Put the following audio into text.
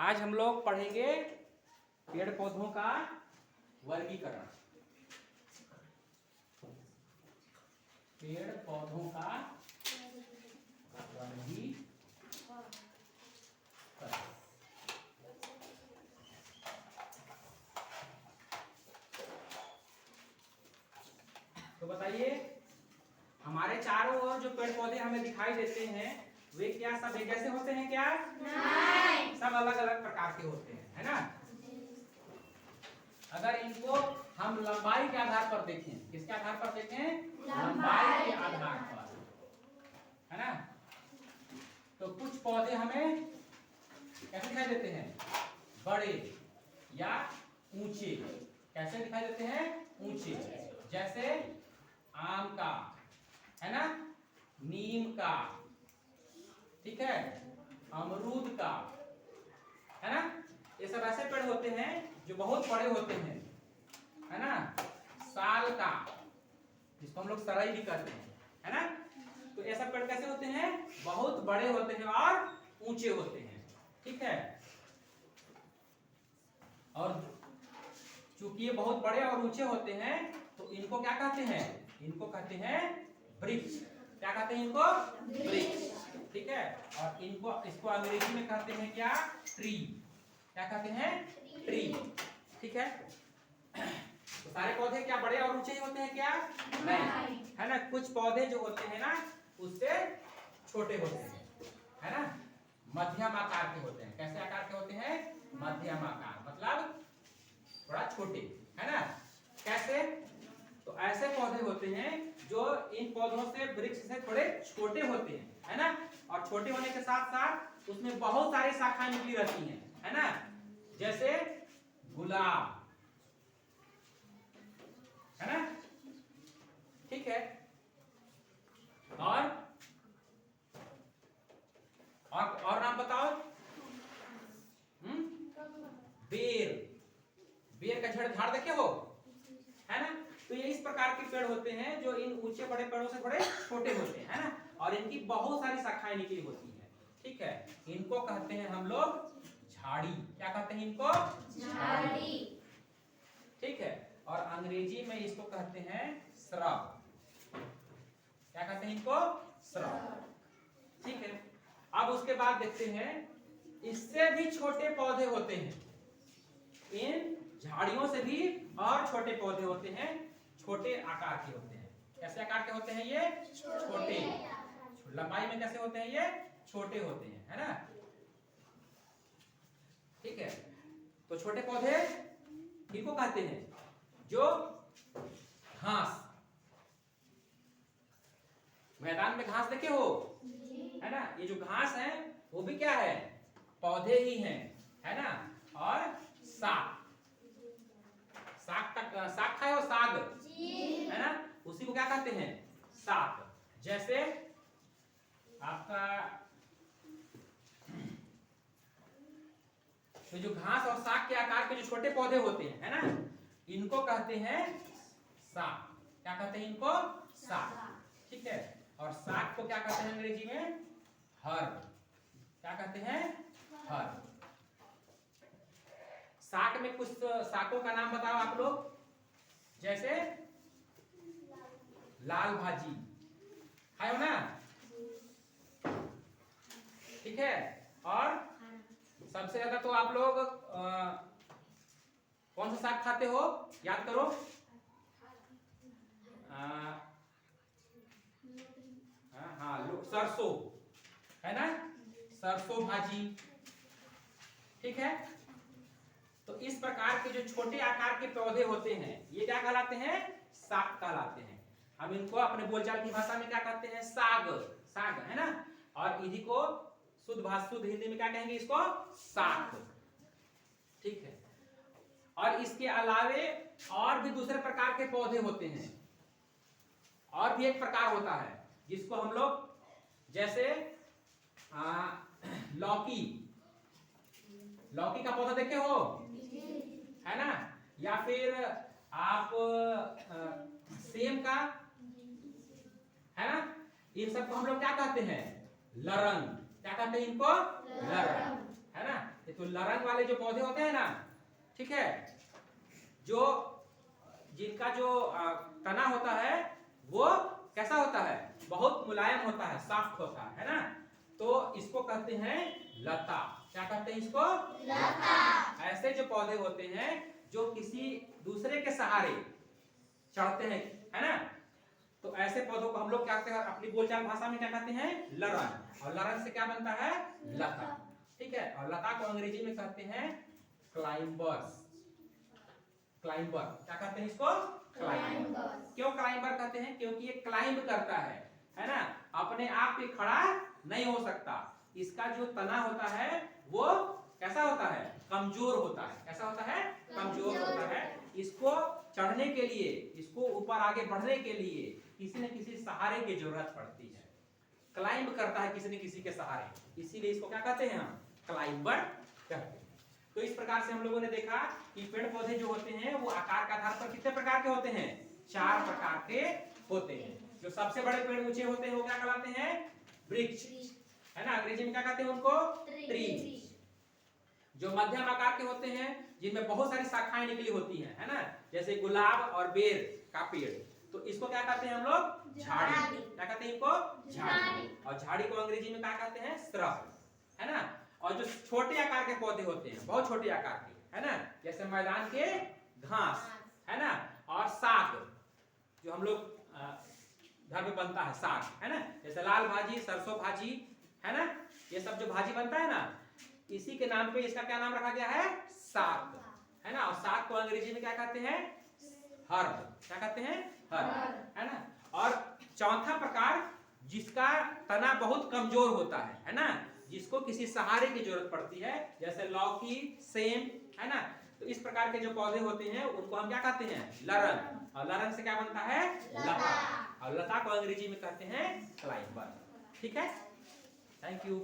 आज हम लोग पढ़ेंगे पेड़ पौधों का वर्गीकरण। पेड़ पौधों का वर्गीकरण। तो बताइए, हमारे चारों ओर जो पेड़ पौधे हमें दिखाई देते हैं वे क्या सब एक जैसे होते हैं क्या? नहीं। सब अलग अलग प्रकार के होते हैं, है ना? अगर इनको हम लंबाई के आधार पर देखें, किसके आधार पर देखें? लंबाई के आधार पर, है ना? तो कुछ पौधे हमें कैसे दिखाई देते हैं? बड़े या ऊंचे। कैसे दिखाई देते हैं? ऊंचे। जैसे आम का, है ना, नीम का, ठीक है, अमरूद का, है ना? ये सब ऐसे पेड़ होते हैं जो बहुत बड़े होते हैं, है ना? साल का, जिसको हम लोग सरई भी कहते हैं, है ना? तो ये सब पेड़ कैसे होते हैं? बहुत बड़े होते हैं और ऊंचे होते हैं, ठीक है। और चूंकि ये बहुत बड़े और ऊंचे होते हैं तो इनको क्या कहते हैं? इनको कहते हैं वृक्ष। क्या कहते हैं इनको? वृक्ष, ठीक है। और इनको इसको अंग्रेजी में कहते हैं क्या? ट्री। क्या कहते हैं? ट्री, ठीक है। तो सारे पौधे क्या बड़े और ऊंचे ही होते हैं क्या? नहीं, है ना? कुछ पौधे जो होते हैं ना उससे छोटे होते हैं, है ना? मध्यम आकार के होते हैं। कैसे आकार के होते हैं? मध्यम आकार, मतलब थोड़ा छोटे, है ना? कैसे? तो ऐसे पौधे होते हैं जो इन पौधों से, वृक्ष से थोड़े छोटे होते हैं, है ना? और छोटे होने के साथ साथ उसमें बहुत सारी शाखाएं निकली रहती हैं, है ना? जैसे गुलाब, है ना? ठीक है। और नाम बताओ। बेर। बेर का झाड़ देखे हो, है ना? तो ये इस प्रकार के पेड़ होते हैं जो इन ऊंचे बड़े पेड़ों से थोड़े छोटे होते हैं, है ना? और इनकी बहुत सारी शाखाएं निकली होती हैं, ठीक है। इनको कहते हैं हम लोग झाड़ी। क्या कहते हैं इनको? झाड़ी, ठीक है। और अंग्रेजी में इसको कहते हैं श्रब। क्या कहते हैं इनको? श्रब, ठीक है। अब उसके बाद देखते हैं, इससे भी छोटे पौधे होते हैं। इन झाड़ियों से भी और छोटे पौधे होते हैं, छोटे आकार के होते हैं। कैसे आकार के होते हैं ये? छोटे। लंबाई में कैसे होते हैं ये? छोटे होते हैं, है ना? ठीक है। तो छोटे पौधे किनको कहते हैं? जो घास, मैदान में घास देखे हो, है ना? ये जो घास है वो भी क्या है? पौधे ही हैं, है ना? और साग, साग खाए हो? साग, है ना? उसी को क्या कहते हैं? साग। जैसे आपका तो जो घास और साग के आकार के जो छोटे पौधे होते हैं, है ना, इनको कहते हैं साग। क्या कहते हैं इनको? साग, ठीक है। और साग को क्या कहते हैं अंग्रेजी में? हर्ब। क्या कहते हैं? हर्ब। साग में कुछ सागों का नाम बताओ आप लोग। जैसे लाल भाजी खाए हो ना, ठीक है। और सबसे ज्यादा तो आप लोग कौन सा साग खाते हो? याद करो। हाँ, सरसों, है ना? सरसों भाजी, ठीक है। तो इस प्रकार के जो छोटे आकार के पौधे होते हैं ये क्या कहलाते हैं? साग कहलाते हैं। हम इनको अपने बोलचाल की भाषा में क्या कहते हैं? साग, साग, है ना? और इन्हीं को शुद्ध हिंदी में क्या कहेंगे? इसको साग, ठीक है। और इसके अलावे और भी दूसरे प्रकार के पौधे होते हैं। और भी एक प्रकार होता है जिसको हम लोग, जैसे लौकी, लौकी का पौधा देखे हो, है ना? या फिर आप सेम का, है ना? इन सबको हम लोग क्या कहते हैं? लरंग। क्या कहते हैं इनको? लरंग, है ना? तो लरंग वाले जो पौधे होते हैं ना, ठीक है, जो जिनका जो तना होता है वो कैसा होता है, बहुत मुलायम होता है, सॉफ्ट होता है ना, तो इसको कहते हैं लता। क्या कहते हैं इसको? लता। ऐसे जो पौधे होते हैं जो किसी दूसरे के सहारे चढ़ते हैं, है ना, तो ऐसे पौधों को हम लोग क्या कहते हैं अपनी बोलचाल भाषा में, क्या कहते हैं? लरन। और लरन से क्या बनता है? लता। ठीक है, और लता को अंग्रेजी में कहते हैं क्लाइंबर्स। क्लाइंबर, क्या कहते हैं इसको? क्लाइंबर। क्यों क्लाइंबर कहते हैं? क्योंकि ये क्लाइंब करता है ना, अपने आप पे खड़ा नहीं हो सकता। इसका जो तना होता है वो कैसा होता है? कमजोर होता है। कैसा होता है? कमजोर होता है। इसको चढ़ने के लिए, इसको ऊपर आगे बढ़ने के लिए किसी न किसी सहारे की जरूरत पड़ती है। क्लाइंब करता है किसी न किसी के सहारे, इसीलिए इसको क्या कहते हैं? हम क्लाइंबर कहते हैं। तो इस प्रकार से हम लोगों ने देखा कि पेड़ पौधे जो होते हैं वो आकार के आधार पर कितने प्रकार के होते हैं? 4 प्रकार के होते हैं। जो सबसे बड़े पेड़ ऊंचे होते हैं वो क्या कहलाते हैं? वृक्ष, है ना, अंग्रेजी में क्या कहते हैं उनको? ट्री। जो मध्यम आकार के होते हैं जिनमें बहुत सारी शाखाएं निकली होती हैं, है ना, जैसे गुलाब और बेर का पेड़, तो इसको क्या कहते हैं हम लोग? झाड़ी। क्या कहते हैं इनको? झाड़ी। और झाड़ी को अंग्रेजी में क्या कहते हैं? श्रब, है ना। और जो छोटे आकार के पौधे होते हैं, बहुत छोटे आकार के, है ना, जैसे मैदान के घास, है ना, और साग, जो हम लोग घर में बनता है साग, है ना, जैसे लाल भाजी, सरसों भाजी, है ना, ये सब जो भाजी बनता है ना, इसी के नाम पे इसका क्या नाम रखा गया है? साग, है ना। और साग को अंग्रेजी में क्या कहते हैं? हर्ब। क्या कहते हैं? हर्ब, है ना। और चौथा प्रकार जिसका तना बहुत कमजोर होता है ना, जिसको किसी सहारे की जरूरत पड़ती है, जैसे लौकी, सेम, है ना, तो इस प्रकार के जो पौधे होते हैं उनको हम क्या कहते हैं? लरन। और लरन से क्या बनता है? लता। और लता को अंग्रेजी में कहते हैं क्लाइंबर। ठीक है, थैंक यू।